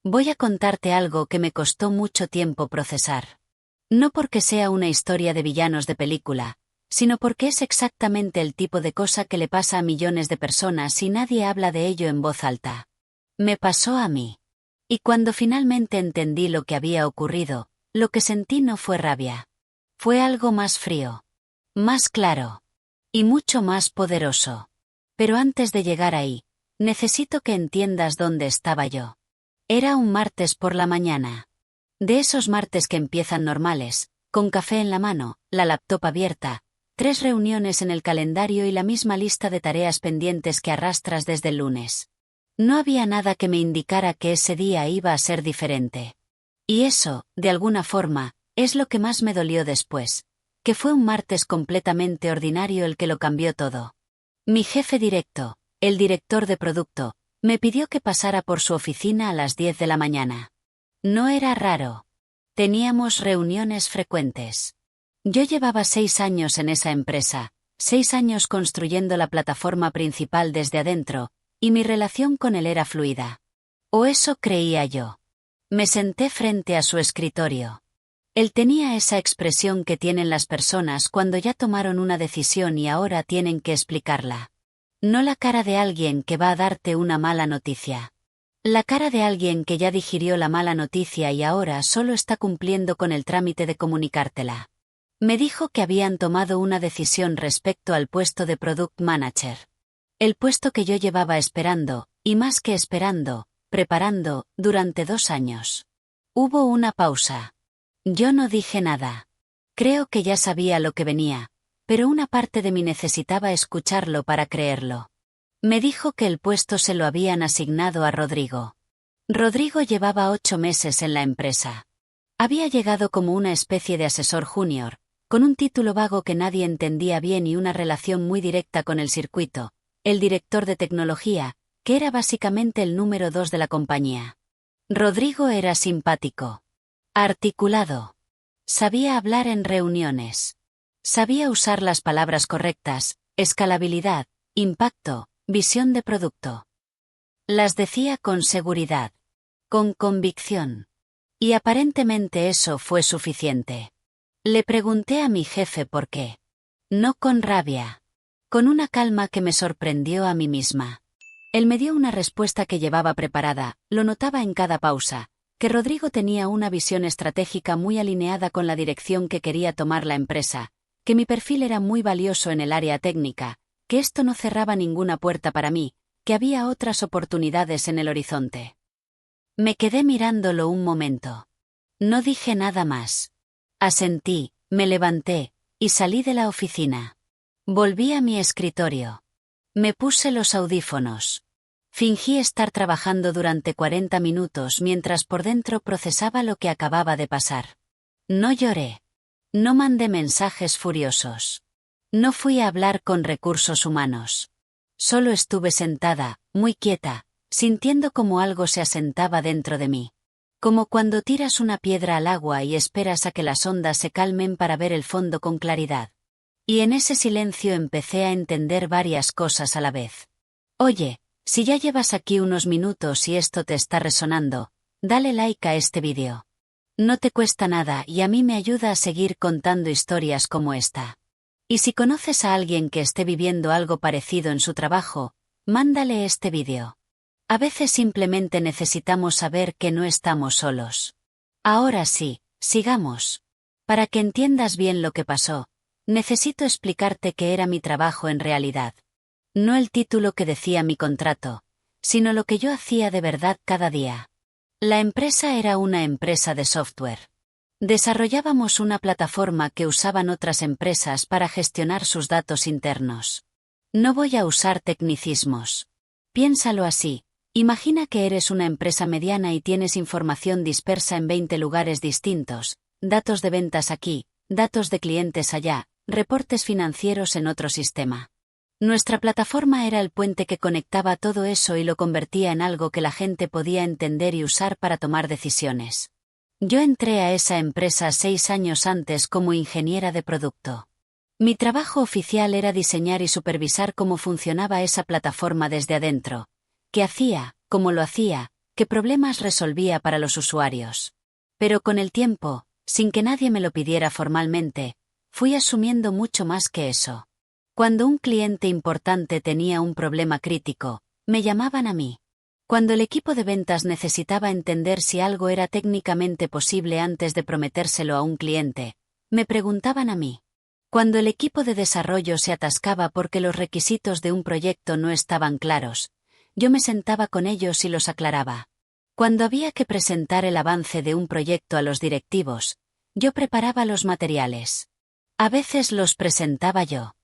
Voy a contarte algo que me costó mucho tiempo procesar. No porque sea una historia de villanos de película, sino porque es exactamente el tipo de cosa que le pasa a millones de personas y nadie habla de ello en voz alta. Me pasó a mí. Y cuando finalmente entendí lo que había ocurrido, lo que sentí no fue rabia. Fue algo más frío, más claro y mucho más poderoso. Pero antes de llegar ahí, necesito que entiendas dónde estaba yo. Era un martes por la mañana. De esos martes que empiezan normales, con café en la mano, la laptop abierta, 3 reuniones en el calendario y la misma lista de tareas pendientes que arrastras desde el lunes. No había nada que me indicara que ese día iba a ser diferente. Y eso, de alguna forma, es lo que más me dolió después, que fue un martes completamente ordinario el que lo cambió todo. Mi jefe directo, el director de producto, me pidió que pasara por su oficina a las 10 de la mañana. No era raro. Teníamos reuniones frecuentes. Yo llevaba 6 años en esa empresa, 6 años construyendo la plataforma principal desde adentro, y mi relación con él era fluida. O eso creía yo. Me senté frente a su escritorio. Él tenía esa expresión que tienen las personas cuando ya tomaron una decisión y ahora tienen que explicarla. No la cara de alguien que va a darte una mala noticia. La cara de alguien que ya digirió la mala noticia y ahora solo está cumpliendo con el trámite de comunicártela. Me dijo que habían tomado una decisión respecto al puesto de Product Manager. El puesto que yo llevaba esperando, y más que esperando, preparando, durante 2 años. Hubo una pausa. Yo no dije nada. Creo que ya sabía lo que venía, pero una parte de mí necesitaba escucharlo para creerlo. Me dijo que el puesto se lo habían asignado a Rodrigo. Rodrigo llevaba 8 meses en la empresa. Había llegado como una especie de asesor junior, con un título vago que nadie entendía bien y una relación muy directa con el circuito, el director de tecnología, que era básicamente el número 2 de la compañía. Rodrigo era simpático. Articulado. Sabía hablar en reuniones. Sabía usar las palabras correctas, escalabilidad, impacto, visión de producto. Las decía con seguridad. Con convicción. Y aparentemente eso fue suficiente. Le pregunté a mi jefe por qué. No con rabia. Con una calma que me sorprendió a mí misma. Él me dio una respuesta que llevaba preparada, lo notaba en cada pausa, que Rodrigo tenía una visión estratégica muy alineada con la dirección que quería tomar la empresa, que mi perfil era muy valioso en el área técnica, que esto no cerraba ninguna puerta para mí, que había otras oportunidades en el horizonte. Me quedé mirándolo un momento. No dije nada más. Asentí, me levanté, y salí de la oficina. Volví a mi escritorio. Me puse los audífonos. Fingí estar trabajando durante 40 minutos mientras por dentro procesaba lo que acababa de pasar. No lloré. No mandé mensajes furiosos. No fui a hablar con recursos humanos. Solo estuve sentada, muy quieta, sintiendo como algo se asentaba dentro de mí. Como cuando tiras una piedra al agua y esperas a que las ondas se calmen para ver el fondo con claridad. Y en ese silencio empecé a entender varias cosas a la vez. Oye, si ya llevas aquí unos minutos y esto te está resonando, dale like a este vídeo. No te cuesta nada y a mí me ayuda a seguir contando historias como esta. Y si conoces a alguien que esté viviendo algo parecido en su trabajo, mándale este vídeo. A veces simplemente necesitamos saber que no estamos solos. Ahora sí, sigamos. Para que entiendas bien lo que pasó, necesito explicarte qué era mi trabajo en realidad. No el título que decía mi contrato, sino lo que yo hacía de verdad cada día. La empresa era una empresa de software. Desarrollábamos una plataforma que usaban otras empresas para gestionar sus datos internos. No voy a usar tecnicismos. Piénsalo así. Imagina que eres una empresa mediana y tienes información dispersa en 20 lugares distintos, datos de ventas aquí, datos de clientes allá, reportes financieros en otro sistema. Nuestra plataforma era el puente que conectaba todo eso y lo convertía en algo que la gente podía entender y usar para tomar decisiones. Yo entré a esa empresa 6 años antes como ingeniera de producto. Mi trabajo oficial era diseñar y supervisar cómo funcionaba esa plataforma desde adentro. ¿Qué hacía? ¿Cómo lo hacía? qué problemas resolvía para los usuarios. Pero con el tiempo, sin que nadie me lo pidiera formalmente, fui asumiendo mucho más que eso. Cuando un cliente importante tenía un problema crítico, me llamaban a mí. Cuando el equipo de ventas necesitaba entender si algo era técnicamente posible antes de prometérselo a un cliente, me preguntaban a mí. Cuando el equipo de desarrollo se atascaba porque los requisitos de un proyecto no estaban claros, yo me sentaba con ellos y los aclaraba. Cuando había que presentar el avance de un proyecto a los directivos, yo preparaba los materiales. A veces los presentaba yo.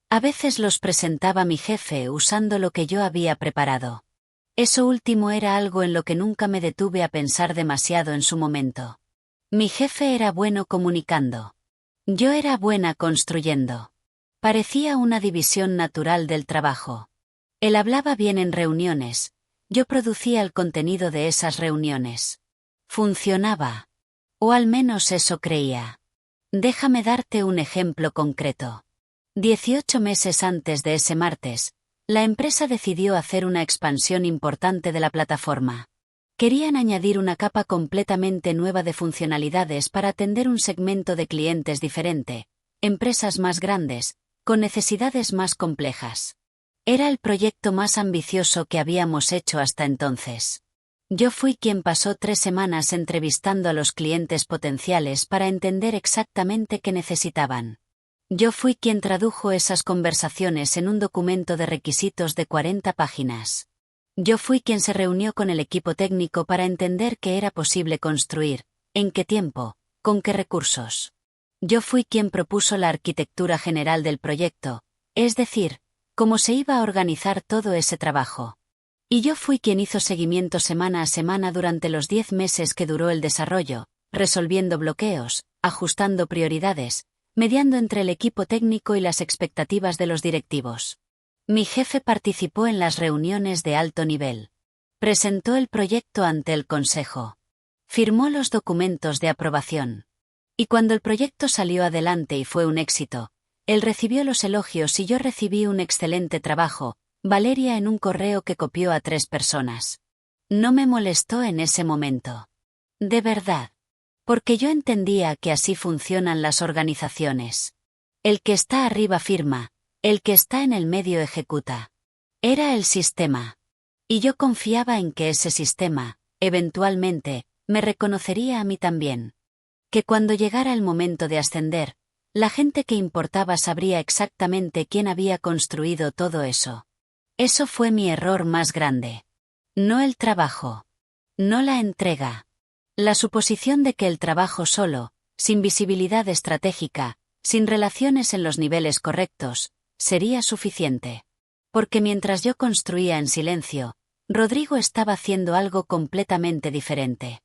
A veces los presentaba mi jefe usando lo que yo había preparado. Eso último era algo en lo que nunca me detuve a pensar demasiado en su momento. Mi jefe era bueno comunicando. Yo era buena construyendo. Parecía una división natural del trabajo. Él hablaba bien en reuniones, yo producía el contenido de esas reuniones. Funcionaba. O al menos eso creía. Déjame darte un ejemplo concreto. 18 meses antes de ese martes, la empresa decidió hacer una expansión importante de la plataforma. Querían añadir una capa completamente nueva de funcionalidades para atender un segmento de clientes diferente, empresas más grandes, con necesidades más complejas. Era el proyecto más ambicioso que habíamos hecho hasta entonces. Yo fui quien pasó 3 semanas entrevistando a los clientes potenciales para entender exactamente qué necesitaban. Yo fui quien tradujo esas conversaciones en un documento de requisitos de 40 páginas. Yo fui quien se reunió con el equipo técnico para entender qué era posible construir, en qué tiempo, con qué recursos. Yo fui quien propuso la arquitectura general del proyecto, es decir, cómo se iba a organizar todo ese trabajo. Y yo fui quien hizo seguimiento semana a semana durante los 10 meses que duró el desarrollo, resolviendo bloqueos, ajustando prioridades, mediando entre el equipo técnico y las expectativas de los directivos. Mi jefe participó en las reuniones de alto nivel. Presentó el proyecto ante el consejo. Firmó los documentos de aprobación. Y cuando el proyecto salió adelante y fue un éxito, él recibió los elogios y yo recibí un excelente trabajo, Valeria en un correo que copió a 3 personas. No me molestó en ese momento. De verdad. Porque yo entendía que así funcionan las organizaciones. El que está arriba firma. El que está en el medio ejecuta. Era el sistema. Y yo confiaba en que ese sistema, eventualmente, me reconocería a mí también. Que cuando llegara el momento de ascender, la gente que importaba sabría exactamente quién había construido todo eso. Eso fue mi error más grande. No el trabajo. No la entrega. La suposición de que el trabajo solo, sin visibilidad estratégica, sin relaciones en los niveles correctos, sería suficiente. Porque mientras yo construía en silencio, Rodrigo estaba haciendo algo completamente diferente.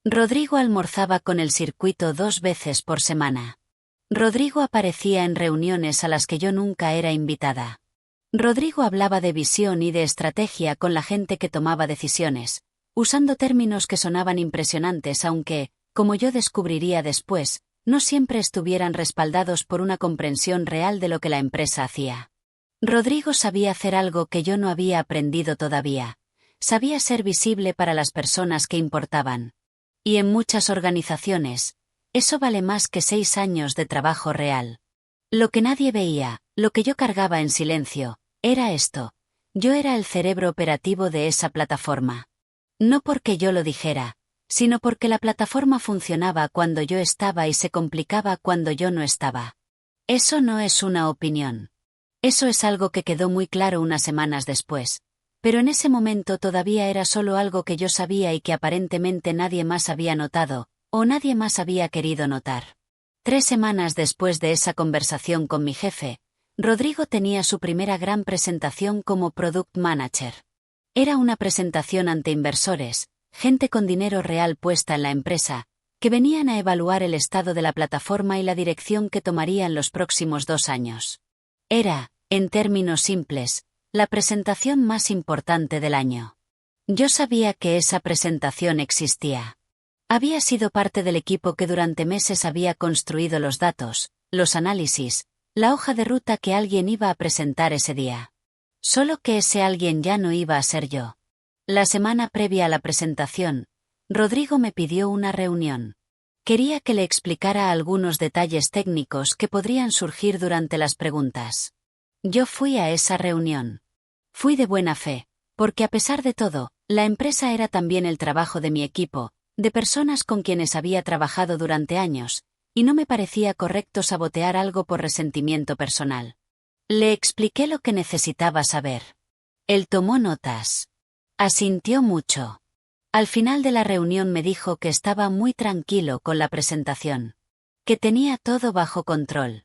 Rodrigo almorzaba con el circuito 2 veces por semana. Rodrigo aparecía en reuniones a las que yo nunca era invitada. Rodrigo hablaba de visión y de estrategia con la gente que tomaba decisiones, usando términos que sonaban impresionantes aunque, como yo descubriría después, no siempre estuvieran respaldados por una comprensión real de lo que la empresa hacía. Rodrigo sabía hacer algo que yo no había aprendido todavía. Sabía ser visible para las personas que importaban. Y en muchas organizaciones, eso vale más que 6 años de trabajo real. Lo que nadie veía, lo que yo cargaba en silencio, era esto. Yo era el cerebro operativo de esa plataforma. No porque yo lo dijera, sino porque la plataforma funcionaba cuando yo estaba y se complicaba cuando yo no estaba. Eso no es una opinión. Eso es algo que quedó muy claro unas semanas después. Pero en ese momento todavía era solo algo que yo sabía y que aparentemente nadie más había notado, o nadie más había querido notar. 3 semanas después de esa conversación con mi jefe, Rodrigo tenía su primera gran presentación como Product Manager. Era una presentación ante inversores, gente con dinero real puesta en la empresa, que venían a evaluar el estado de la plataforma y la dirección que tomaría en los próximos 2 años. Era, en términos simples, la presentación más importante del año. Yo sabía que esa presentación existía. Había sido parte del equipo que durante meses había construido los datos, los análisis, la hoja de ruta que alguien iba a presentar ese día. Solo que ese alguien ya no iba a ser yo. La semana previa a la presentación, Rodrigo me pidió una reunión. Quería que le explicara algunos detalles técnicos que podrían surgir durante las preguntas. Yo fui a esa reunión. Fui de buena fe, porque a pesar de todo, la empresa era también el trabajo de mi equipo, de personas con quienes había trabajado durante años, y no me parecía correcto sabotear algo por resentimiento personal. Le expliqué lo que necesitaba saber. Él tomó notas. Asintió mucho. Al final de la reunión me dijo que estaba muy tranquilo con la presentación. Que tenía todo bajo control.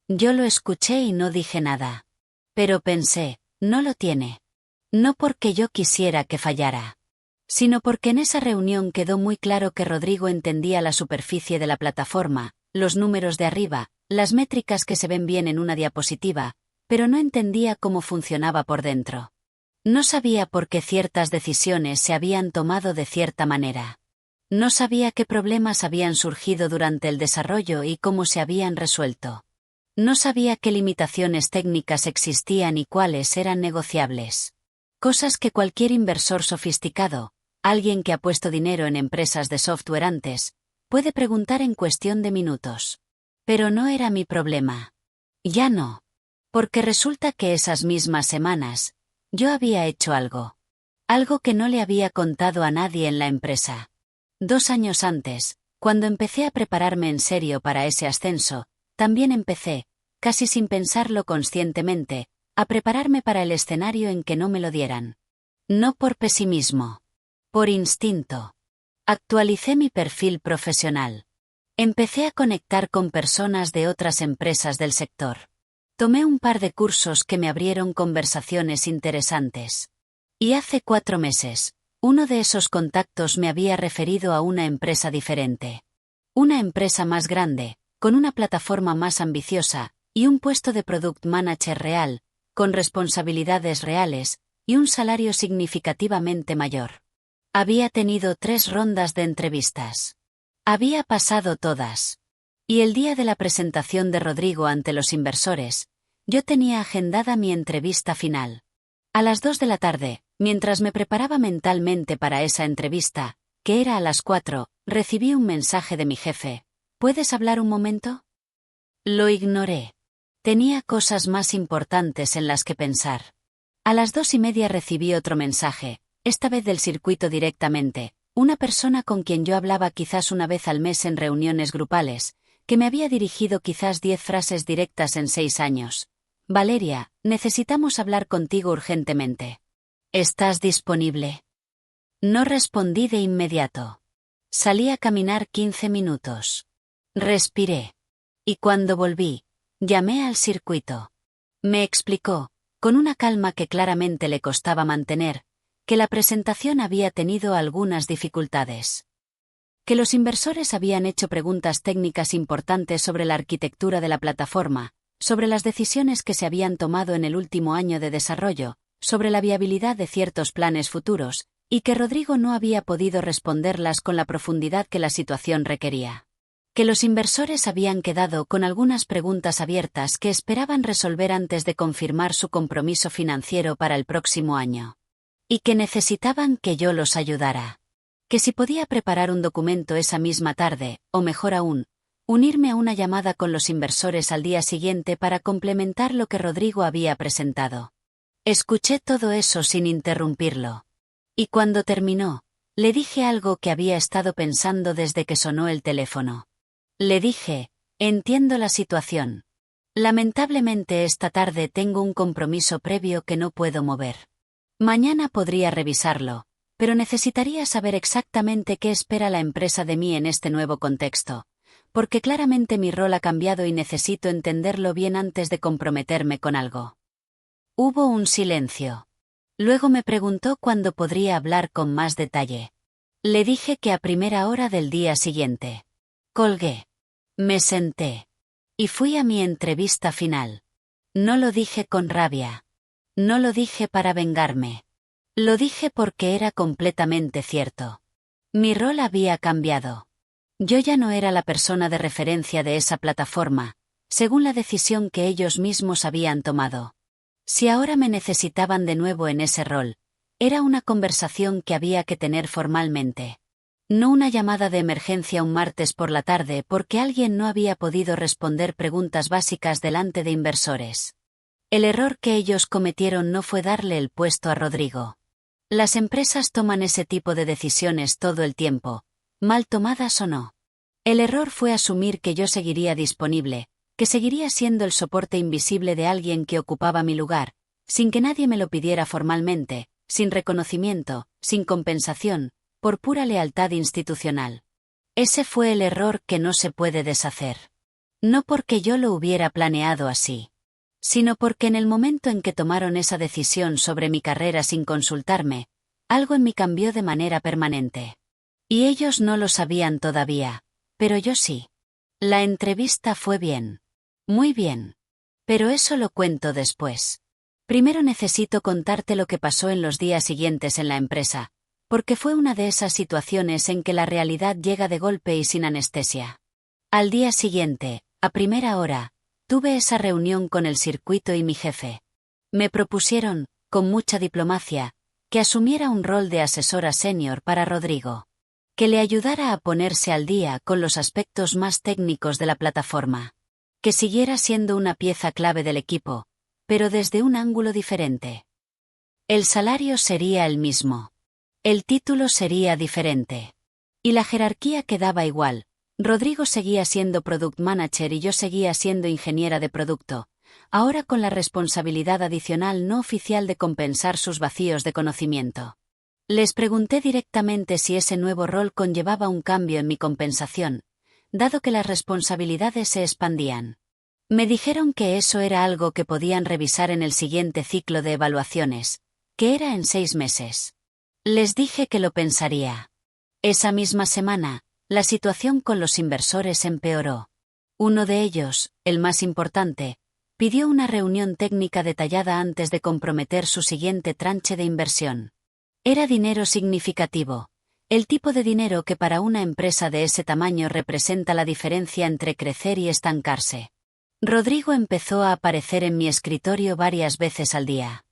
Yo lo escuché y no dije nada. Pero pensé, no lo tiene. No porque yo quisiera que fallara, sino porque en esa reunión quedó muy claro que Rodrigo entendía la superficie de la plataforma, los números de arriba, las métricas que se ven bien en una diapositiva, pero no entendía cómo funcionaba por dentro. No sabía por qué ciertas decisiones se habían tomado de cierta manera. No sabía qué problemas habían surgido durante el desarrollo y cómo se habían resuelto. No sabía qué limitaciones técnicas existían y cuáles eran negociables. Cosas que cualquier inversor sofisticado, alguien que ha puesto dinero en empresas de software antes, puede preguntar en cuestión de minutos. Pero no era mi problema. Ya no. Porque resulta que esas mismas semanas, yo había hecho algo. Algo que no le había contado a nadie en la empresa. 2 años antes, cuando empecé a prepararme en serio para ese ascenso, también empecé, casi sin pensarlo conscientemente, a prepararme para el escenario en que no me lo dieran. No por pesimismo. Por instinto. Actualicé mi perfil profesional. Empecé a conectar con personas de otras empresas del sector. Tomé un par de cursos que me abrieron conversaciones interesantes. Y hace 4 meses, uno de esos contactos me había referido a una empresa diferente. Una empresa más grande, con una plataforma más ambiciosa, y un puesto de Product Manager real, con responsabilidades reales, y un salario significativamente mayor. Había tenido 3 rondas de entrevistas. Había pasado todas. Y el día de la presentación de Rodrigo ante los inversores, yo tenía agendada mi entrevista final. A las 2 de la tarde, mientras me preparaba mentalmente para esa entrevista, que era a las 4, recibí un mensaje de mi jefe. ¿Puedes hablar un momento? Lo ignoré. Tenía cosas más importantes en las que pensar. A las 2:30 recibí otro mensaje, esta vez del circuito directamente, una persona con quien yo hablaba quizás una vez al mes en reuniones grupales, que me había dirigido quizás 10 frases directas en 6 años. Valeria, necesitamos hablar contigo urgentemente. ¿Estás disponible? No respondí de inmediato. Salí a caminar 15 minutos. Respiré. Y cuando volví, llamé al circuito. Me explicó, con una calma que claramente le costaba mantener, que la presentación había tenido algunas dificultades. Que los inversores habían hecho preguntas técnicas importantes sobre la arquitectura de la plataforma, sobre las decisiones que se habían tomado en el último año de desarrollo, sobre la viabilidad de ciertos planes futuros, y que Rodrigo no había podido responderlas con la profundidad que la situación requería. Que los inversores habían quedado con algunas preguntas abiertas que esperaban resolver antes de confirmar su compromiso financiero para el próximo año. Y que necesitaban que yo los ayudara. Que si podía preparar un documento esa misma tarde, o mejor aún, unirme a una llamada con los inversores al día siguiente para complementar lo que Rodrigo había presentado. Escuché todo eso sin interrumpirlo. Y cuando terminó, le dije algo que había estado pensando desde que sonó el teléfono. Le dije, entiendo la situación. Lamentablemente esta tarde tengo un compromiso previo que no puedo mover. Mañana podría revisarlo, pero necesitaría saber exactamente qué espera la empresa de mí en este nuevo contexto, porque claramente mi rol ha cambiado y necesito entenderlo bien antes de comprometerme con algo. Hubo un silencio. Luego me preguntó cuándo podría hablar con más detalle. Le dije que a primera hora del día siguiente. Colgué. Me senté. Y fui a mi entrevista final. No lo dije con rabia. No lo dije para vengarme. Lo dije porque era completamente cierto. Mi rol había cambiado. Yo ya no era la persona de referencia de esa plataforma, según la decisión que ellos mismos habían tomado. Si ahora me necesitaban de nuevo en ese rol, Era una conversación que había que tener formalmente. No una llamada de emergencia un martes por la tarde porque alguien no había podido responder preguntas básicas delante de inversores. El error que ellos cometieron no fue darle el puesto a Rodrigo. Las empresas toman ese tipo de decisiones todo el tiempo, mal tomadas o no. El error fue asumir que yo seguiría disponible, que seguiría siendo el soporte invisible de alguien que ocupaba mi lugar, sin que nadie me lo pidiera formalmente, sin reconocimiento, sin compensación, por pura lealtad institucional. Ese fue el error que no se puede deshacer. No porque yo lo hubiera planeado así, sino porque en el momento en que tomaron esa decisión sobre mi carrera sin consultarme, algo en mí cambió de manera permanente. Y ellos no lo sabían todavía, pero yo sí. La entrevista fue bien. Muy bien. Pero eso lo cuento después. Primero necesito contarte lo que pasó en los días siguientes en la empresa, porque fue una de esas situaciones en que la realidad llega de golpe y sin anestesia. Al día siguiente, a primera hora, tuve esa reunión con el circuito y mi jefe. Me propusieron, con mucha diplomacia, que asumiera un rol de asesora senior para Rodrigo. Que le ayudara a ponerse al día con los aspectos más técnicos de la plataforma. Que siguiera siendo una pieza clave del equipo, pero desde un ángulo diferente. El salario sería el mismo. El título sería diferente. Y la jerarquía quedaba igual. Rodrigo seguía siendo Product Manager y yo seguía siendo ingeniera de producto, ahora con la responsabilidad adicional no oficial de compensar sus vacíos de conocimiento. Les pregunté directamente si ese nuevo rol conllevaba un cambio en mi compensación, dado que las responsabilidades se expandían. Me dijeron que eso era algo que podían revisar en el siguiente ciclo de evaluaciones, que era en 6 meses. Les dije que lo pensaría. Esa misma semana, la situación con los inversores empeoró. Uno de ellos, el más importante, pidió una reunión técnica detallada antes de comprometer su siguiente tranche de inversión. Era dinero significativo, el tipo de dinero que para una empresa de ese tamaño representa la diferencia entre crecer y estancarse. Rodrigo empezó a aparecer en mi escritorio varias veces al día.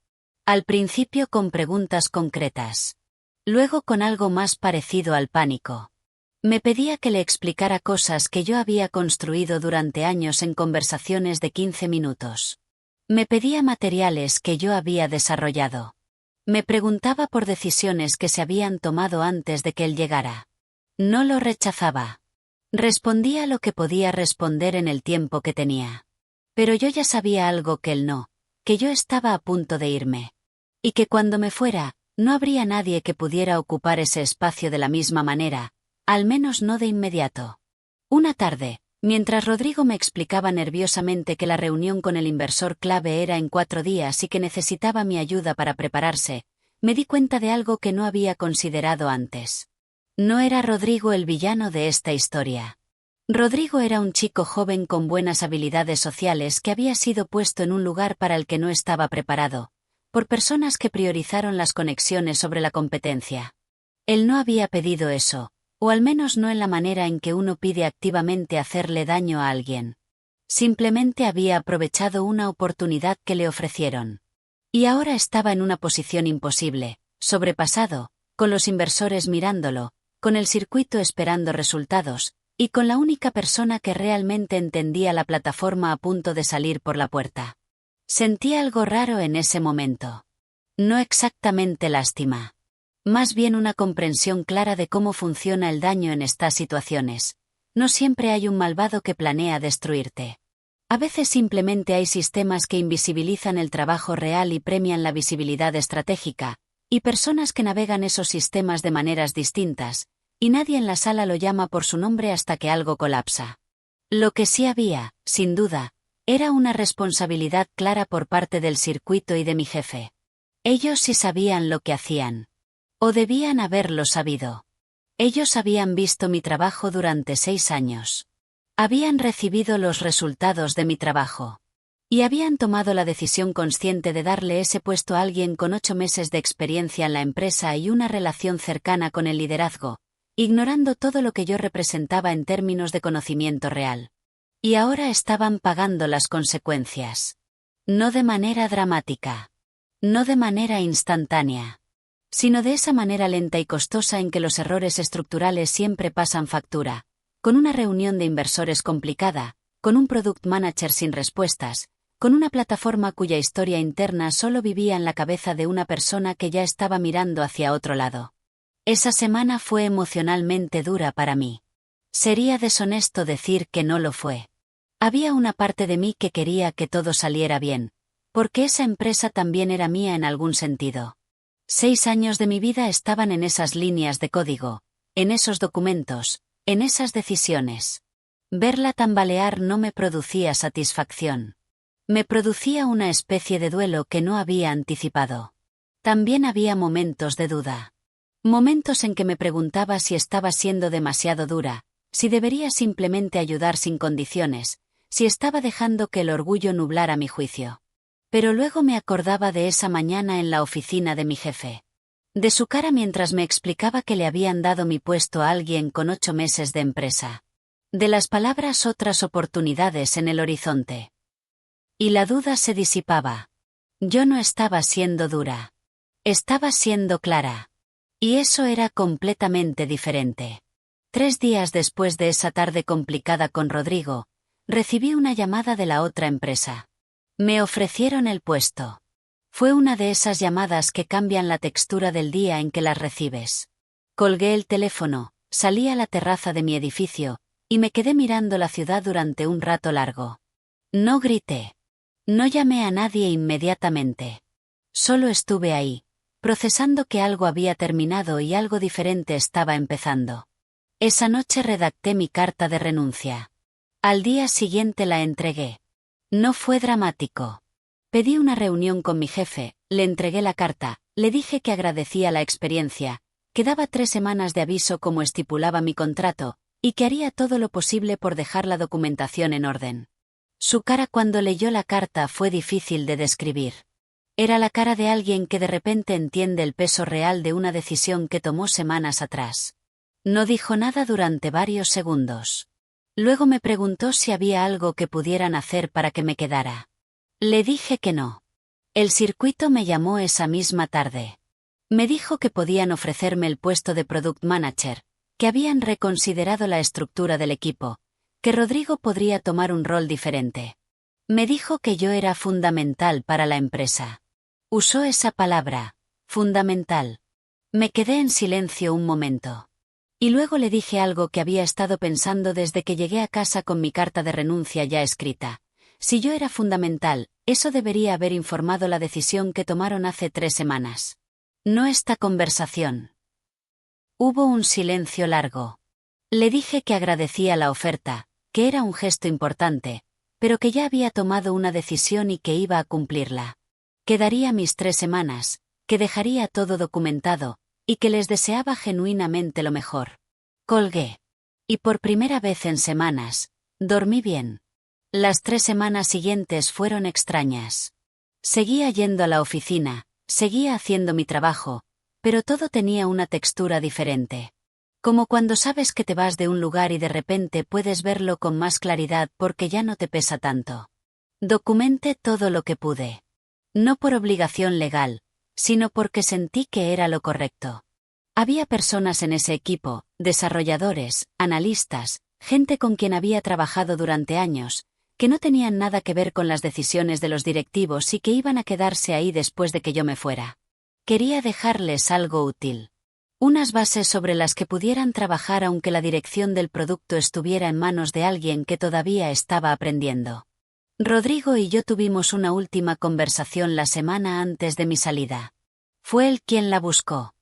Al principio con preguntas concretas. Luego con algo más parecido al pánico. Me pedía que le explicara cosas que yo había construido durante años en conversaciones de 15 minutos. Me pedía materiales que yo había desarrollado. Me preguntaba por decisiones que se habían tomado antes de que él llegara. No lo rechazaba. Respondía lo que podía responder en el tiempo que tenía. Pero yo ya sabía algo que él no, que yo estaba a punto de irme. Y que cuando me fuera, no habría nadie que pudiera ocupar ese espacio de la misma manera, al menos no de inmediato. Una tarde, mientras Rodrigo me explicaba nerviosamente que la reunión con el inversor clave era en 4 días y que necesitaba mi ayuda para prepararse, me di cuenta de algo que no había considerado antes. No era Rodrigo el villano de esta historia. Rodrigo era un chico joven con buenas habilidades sociales que había sido puesto en un lugar para el que no estaba preparado, por personas que priorizaron las conexiones sobre la competencia. Él no había pedido eso, o al menos no en la manera en que uno pide activamente hacerle daño a alguien. Simplemente había aprovechado una oportunidad que le ofrecieron. Y ahora estaba en una posición imposible, sobrepasado, con los inversores mirándolo, con el circuito esperando resultados, y con la única persona que realmente entendía la plataforma a punto de salir por la puerta. Sentí algo raro en ese momento. No exactamente lástima. Más bien una comprensión clara de cómo funciona el daño en estas situaciones. No siempre hay un malvado que planea destruirte. A veces simplemente hay sistemas que invisibilizan el trabajo real y premian la visibilidad estratégica, y personas que navegan esos sistemas de maneras distintas, y nadie en la sala lo llama por su nombre hasta que algo colapsa. Lo que sí había, sin duda, era una responsabilidad clara por parte del circuito y de mi jefe. Ellos sí sabían lo que hacían. O debían haberlo sabido. Ellos habían visto mi trabajo durante 6 años. Habían recibido los resultados de mi trabajo. Y habían tomado la decisión consciente de darle ese puesto a alguien con 8 meses de experiencia en la empresa y una relación cercana con el liderazgo, ignorando todo lo que yo representaba en términos de conocimiento real. Y ahora estaban pagando las consecuencias. No de manera dramática. No de manera instantánea. sino de esa manera lenta y costosa en que los errores estructurales siempre pasan factura, con una reunión de inversores complicada, con un product manager sin respuestas, con una plataforma cuya historia interna solo vivía en la cabeza de una persona que ya estaba mirando hacia otro lado. Esa semana fue emocionalmente dura para mí. Sería deshonesto decir que no lo fue. Había una parte de mí que quería que todo saliera bien, porque esa empresa también era mía en algún sentido. 6 años de mi vida estaban en esas líneas de código, en esos documentos, en esas decisiones. Verla tambalear no me producía satisfacción. Me producía una especie de duelo que no había anticipado. También había momentos de duda. Momentos en que me preguntaba si estaba siendo demasiado dura, si debería simplemente ayudar sin condiciones, si estaba dejando que el orgullo nublara mi juicio. Pero luego me acordaba de esa mañana en la oficina de mi jefe. De su cara mientras me explicaba que le habían dado mi puesto a alguien con 8 meses de empresa. De las palabras otras oportunidades en el horizonte. Y la duda se disipaba. Yo no estaba siendo dura. Estaba siendo clara. Y eso era completamente diferente. 3 días después de esa tarde complicada con Rodrigo, recibí una llamada de la otra empresa. Me ofrecieron el puesto. Fue una de esas llamadas que cambian la textura del día en que las recibes. Colgué el teléfono, salí a la terraza de mi edificio, y me quedé mirando la ciudad durante un rato largo. No grité. No llamé a nadie inmediatamente. Solo estuve ahí, procesando que algo había terminado y algo diferente estaba empezando. Esa noche redacté mi carta de renuncia. Al día siguiente la entregué. No fue dramático. Pedí una reunión con mi jefe, le entregué la carta, le dije que agradecía la experiencia, que daba 3 semanas de aviso como estipulaba mi contrato, y que haría todo lo posible por dejar la documentación en orden. Su cara cuando leyó la carta fue difícil de describir. Era la cara de alguien que de repente entiende el peso real de una decisión que tomó semanas atrás. No dijo nada durante varios segundos. Luego me preguntó si había algo que pudieran hacer para que me quedara. Le dije que no. El circuito me llamó esa misma tarde. Me dijo que podían ofrecerme el puesto de Product Manager, que habían reconsiderado la estructura del equipo, que Rodrigo podría tomar un rol diferente. Me dijo que yo era fundamental para la empresa. Usó esa palabra, fundamental. Me quedé en silencio un momento. Y luego le dije algo que había estado pensando desde que llegué a casa con mi carta de renuncia ya escrita. Si yo era fundamental, eso debería haber informado la decisión que tomaron hace 3 semanas. No esta conversación. Hubo un silencio largo. Le dije que agradecía la oferta, que era un gesto importante, pero que ya había tomado una decisión y que iba a cumplirla. Que daría mis 3 semanas, que dejaría todo documentado, y que les deseaba genuinamente lo mejor. Colgué. Y por primera vez en semanas, dormí bien. Las 3 semanas siguientes fueron extrañas. Seguía yendo a la oficina, seguía haciendo mi trabajo, pero todo tenía una textura diferente. Como cuando sabes que te vas de un lugar y de repente puedes verlo con más claridad porque ya no te pesa tanto. Documenté todo lo que pude. No por obligación legal, sino porque sentí que era lo correcto. Había personas en ese equipo, desarrolladores, analistas, gente con quien había trabajado durante años, que no tenían nada que ver con las decisiones de los directivos y que iban a quedarse ahí después de que yo me fuera. Quería dejarles algo útil. Unas bases sobre las que pudieran trabajar aunque la dirección del producto estuviera en manos de alguien que todavía estaba aprendiendo. Rodrigo y yo tuvimos una última conversación la semana antes de mi salida. Fue él quien la buscó.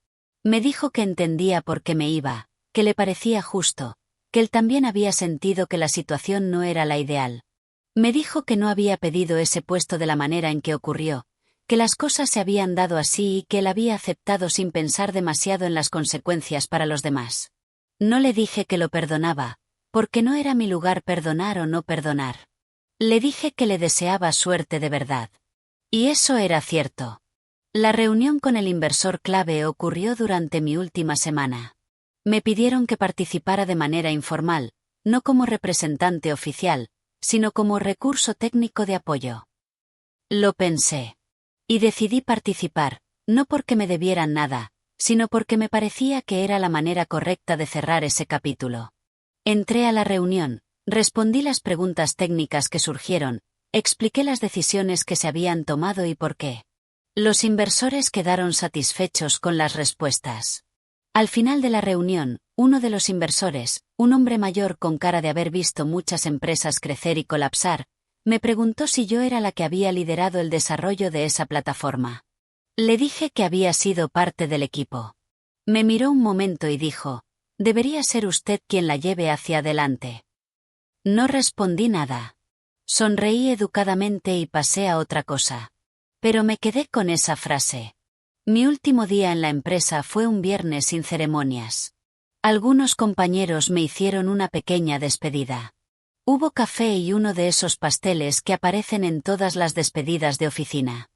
Me dijo que entendía por qué me iba, que le parecía justo, que él también había sentido que la situación no era la ideal. Me dijo que no había pedido ese puesto de la manera en que ocurrió, que las cosas se habían dado así y que él había aceptado sin pensar demasiado en las consecuencias para los demás. No le dije que lo perdonaba, porque no era mi lugar perdonar o no perdonar. Le dije que le deseaba suerte de verdad. Y eso era cierto. La reunión con el inversor clave ocurrió durante mi última semana. Me pidieron que participara de manera informal, no como representante oficial, sino como recurso técnico de apoyo. Lo pensé. Y decidí participar, no porque me debieran nada, sino porque me parecía que era la manera correcta de cerrar ese capítulo. Entré a la reunión, respondí las preguntas técnicas que surgieron, expliqué las decisiones que se habían tomado y por qué. Los inversores quedaron satisfechos con las respuestas. Al final de la reunión, uno de los inversores, un hombre mayor con cara de haber visto muchas empresas crecer y colapsar, me preguntó si yo era la que había liderado el desarrollo de esa plataforma. Le dije que había sido parte del equipo. Me miró un momento y dijo, «Debería ser usted quien la lleve hacia adelante». No respondí nada. Sonreí educadamente y pasé a otra cosa. Pero me quedé con esa frase. Mi último día en la empresa fue un viernes sin ceremonias. Algunos compañeros me hicieron una pequeña despedida. Hubo café y uno de esos pasteles que aparecen en todas las despedidas de oficina.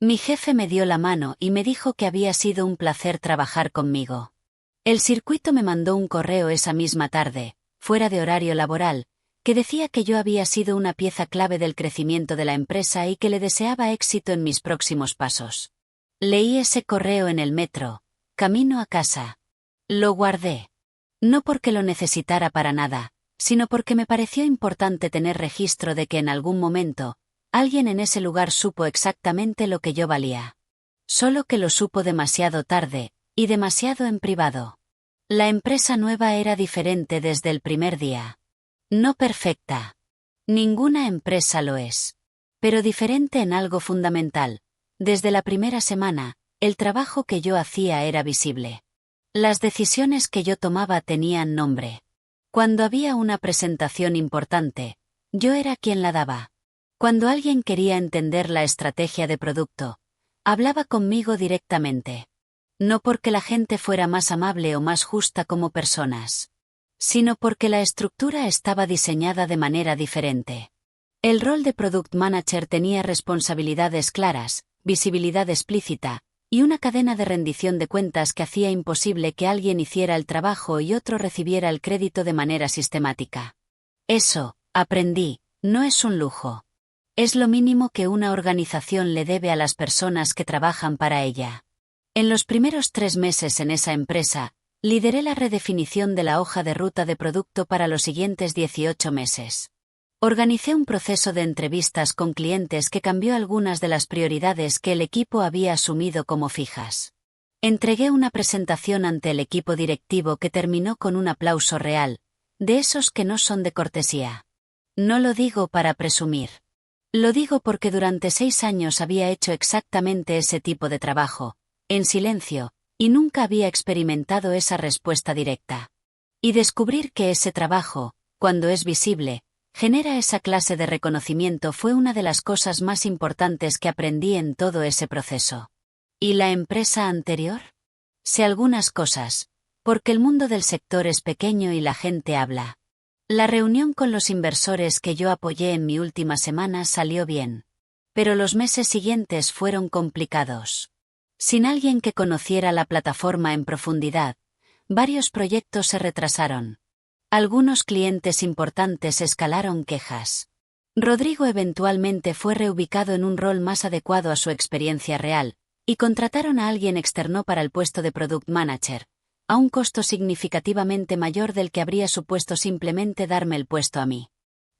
Mi jefe me dio la mano y me dijo que había sido un placer trabajar conmigo. El circuito me mandó un correo esa misma tarde, fuera de horario laboral, que decía que yo había sido una pieza clave del crecimiento de la empresa y que le deseaba éxito en mis próximos pasos. Leí ese correo en el metro, camino a casa. Lo guardé. No porque lo necesitara para nada, sino porque me pareció importante tener registro de que en algún momento, alguien en ese lugar supo exactamente lo que yo valía. Solo que lo supo demasiado tarde, y demasiado en privado. La empresa nueva era diferente desde el primer día. No perfecta. Ninguna empresa lo es. Pero diferente en algo fundamental. Desde la primera semana, el trabajo que yo hacía era visible. Las decisiones que yo tomaba tenían nombre. Cuando había una presentación importante, yo era quien la daba. Cuando alguien quería entender la estrategia de producto, hablaba conmigo directamente. No porque la gente fuera más amable o más justa como personas, sino porque la estructura estaba diseñada de manera diferente. El rol de Product Manager tenía responsabilidades claras, visibilidad explícita, y una cadena de rendición de cuentas que hacía imposible que alguien hiciera el trabajo y otro recibiera el crédito de manera sistemática. Eso, aprendí, no es un lujo. Es lo mínimo que una organización le debe a las personas que trabajan para ella. En los primeros 3 meses en esa empresa, lideré la redefinición de la hoja de ruta de producto para los siguientes 18 meses. Organicé un proceso de entrevistas con clientes que cambió algunas de las prioridades que el equipo había asumido como fijas. Entregué una presentación ante el equipo directivo que terminó con un aplauso real, de esos que no son de cortesía. No lo digo para presumir. Lo digo porque durante 6 años había hecho exactamente ese tipo de trabajo, en silencio, y nunca había experimentado esa respuesta directa. Y descubrir que ese trabajo, cuando es visible, genera esa clase de reconocimiento fue una de las cosas más importantes que aprendí en todo ese proceso. ¿Y la empresa anterior? Sé algunas cosas, porque el mundo del sector es pequeño y la gente habla. La reunión con los inversores que yo apoyé en mi última semana salió bien. Pero los meses siguientes fueron complicados. Sin alguien que conociera la plataforma en profundidad, varios proyectos se retrasaron. Algunos clientes importantes escalaron quejas. Rodrigo eventualmente fue reubicado en un rol más adecuado a su experiencia real, y contrataron a alguien externo para el puesto de Product Manager, a un costo significativamente mayor del que habría supuesto simplemente darme el puesto a mí.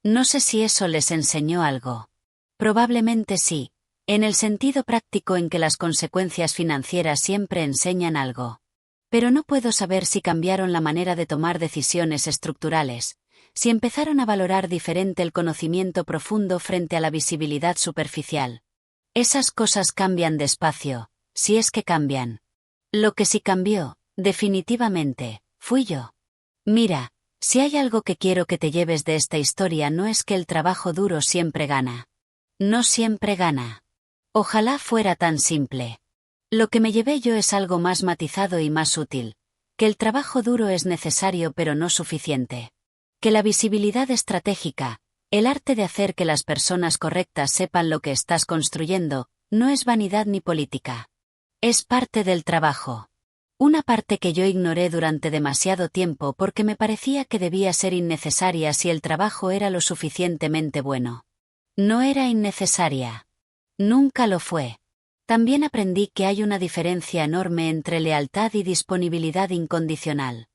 No sé si eso les enseñó algo. Probablemente sí, en el sentido práctico en que las consecuencias financieras siempre enseñan algo. Pero no puedo saber si cambiaron la manera de tomar decisiones estructurales, si empezaron a valorar diferente el conocimiento profundo frente a la visibilidad superficial. Esas cosas cambian despacio, si es que cambian. Lo que sí cambió, definitivamente, fui yo. Mira, si hay algo que quiero que te lleves de esta historia no es que el trabajo duro siempre gana. No siempre gana. Ojalá fuera tan simple. Lo que me llevé yo es algo más matizado y más útil, que el trabajo duro es necesario pero no suficiente. Que la visibilidad estratégica, el arte de hacer que las personas correctas sepan lo que estás construyendo, no es vanidad ni política. Es parte del trabajo. Una parte que yo ignoré durante demasiado tiempo porque me parecía que debía ser innecesaria si el trabajo era lo suficientemente bueno. No era innecesaria. Nunca lo fue. También aprendí que hay una diferencia enorme entre lealtad y disponibilidad incondicional.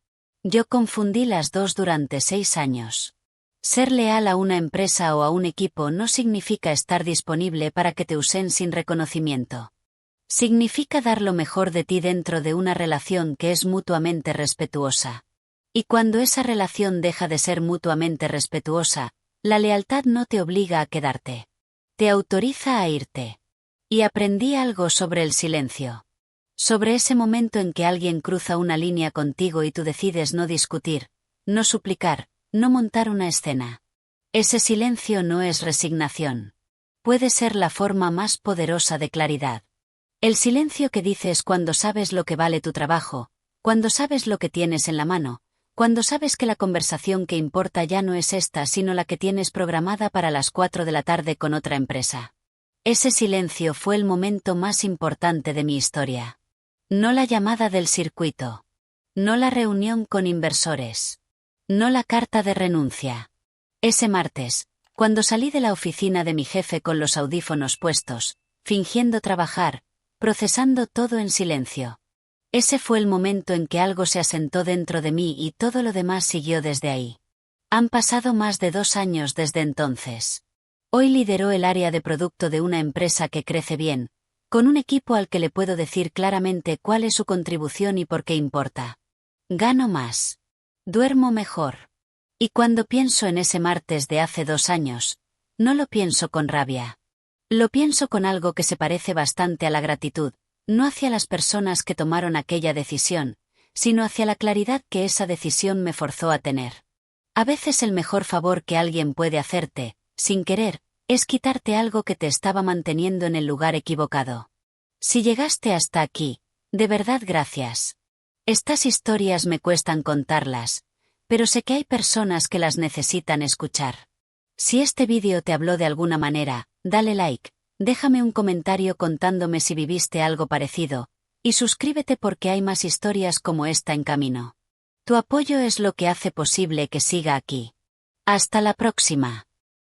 Yo confundí las dos durante 6 años. Ser leal a una empresa o a un equipo no significa estar disponible para que te usen sin reconocimiento. Significa dar lo mejor de ti dentro de una relación que es mutuamente respetuosa. Y cuando esa relación deja de ser mutuamente respetuosa, la lealtad no te obliga a quedarte. Te autoriza a irte. Y aprendí algo sobre el silencio. Sobre ese momento en que alguien cruza una línea contigo y tú decides no discutir, no suplicar, no montar una escena. Ese silencio no es resignación. Puede ser la forma más poderosa de claridad. El silencio que dices cuando sabes lo que vale tu trabajo, cuando sabes lo que tienes en la mano, cuando sabes que la conversación que importa ya no es esta sino la que tienes programada para las 4 de la tarde con otra empresa. Ese silencio fue el momento más importante de mi historia. No la llamada del circuito. No la reunión con inversores. No la carta de renuncia. Ese martes, cuando salí de la oficina de mi jefe con los audífonos puestos, fingiendo trabajar, procesando todo en silencio. Ese fue el momento en que algo se asentó dentro de mí y todo lo demás siguió desde ahí. Han pasado más de 2 años desde entonces. Hoy lidero el área de producto de una empresa que crece bien, con un equipo al que le puedo decir claramente cuál es su contribución y por qué importa. Gano más. Duermo mejor. Y cuando pienso en ese martes de hace 2 años, no lo pienso con rabia. Lo pienso con algo que se parece bastante a la gratitud, no hacia las personas que tomaron aquella decisión, sino hacia la claridad que esa decisión me forzó a tener. A veces el mejor favor que alguien puede hacerte, sin querer, es quitarte algo que te estaba manteniendo en el lugar equivocado. Si llegaste hasta aquí, de verdad gracias. Estas historias me cuestan contarlas, pero sé que hay personas que las necesitan escuchar. Si este vídeo te habló de alguna manera, dale like, déjame un comentario contándome si viviste algo parecido, y suscríbete porque hay más historias como esta en camino. Tu apoyo es lo que hace posible que siga aquí. Hasta la próxima.